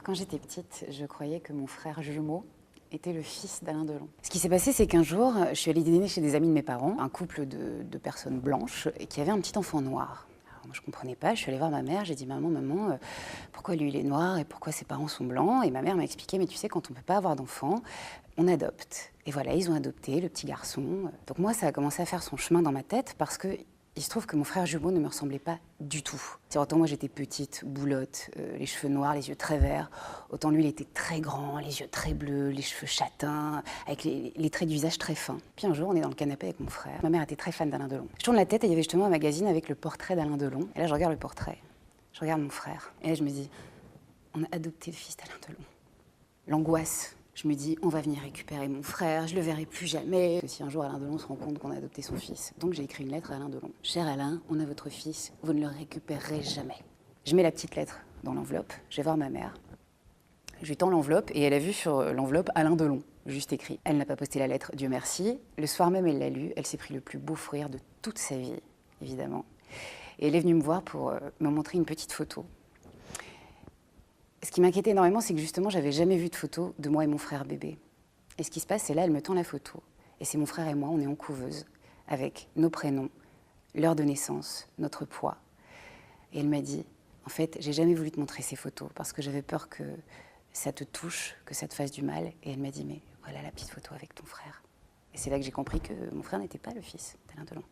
Quand j'étais petite, je croyais que mon frère jumeau était le fils d'Alain Delon. Ce qui s'est passé, c'est qu'un jour, je suis allée dîner chez des amis de mes parents, un couple de personnes blanches, et qui avait un petit enfant noir. Alors, moi, je ne comprenais pas, je suis allée voir ma mère, j'ai dit « Maman, pourquoi lui il est noir et pourquoi ses parents sont blancs ?» Et ma mère m'a expliqué « Mais tu sais, quand on ne peut pas avoir d'enfant, on adopte. » Et voilà, ils ont adopté le petit garçon. Donc moi, ça a commencé à faire son chemin dans ma tête parce que il se trouve que mon frère jumeau ne me ressemblait pas du tout. Autant moi j'étais petite, boulotte, les cheveux noirs, les yeux très verts, autant lui il était très grand, les yeux très bleus, les cheveux châtains, avec les traits du visage très fins. Puis un jour on est dans le canapé avec mon frère. Ma mère était très fan d'Alain Delon. Je tourne la tête et il y avait justement un magazine avec le portrait d'Alain Delon. Et là je regarde le portrait, je regarde mon frère. Et là je me dis, on a adopté le fils d'Alain Delon. L'angoisse. Je me dis, on va venir récupérer mon frère, je le verrai plus jamais. Si un jour Alain Delon se rend compte qu'on a adopté son fils. Donc j'ai écrit une lettre à Alain Delon. Cher Alain, on a votre fils, vous ne le récupérerez jamais. Je mets la petite lettre dans l'enveloppe, je vais voir ma mère. Je lui tends l'enveloppe et elle a vu sur l'enveloppe Alain Delon, juste écrit. Elle n'a pas posté la lettre, Dieu merci. Le soir même, elle l'a lue, elle s'est pris le plus beau fou rire de toute sa vie, évidemment. Et elle est venue me voir pour me montrer une petite photo. Ce qui m'inquiétait énormément, c'est que justement, j'avais jamais vu de photo de moi et mon frère bébé. Et ce qui se passe, c'est là, elle me tend la photo. Et c'est mon frère et moi, on est en couveuse, avec nos prénoms, l'heure de naissance, notre poids. Et elle m'a dit, en fait, j'ai jamais voulu te montrer ces photos, parce que j'avais peur que ça te touche, que ça te fasse du mal. Et elle m'a dit, mais voilà la petite photo avec ton frère. Et c'est là que j'ai compris que mon frère n'était pas le fils d'Alain Delon.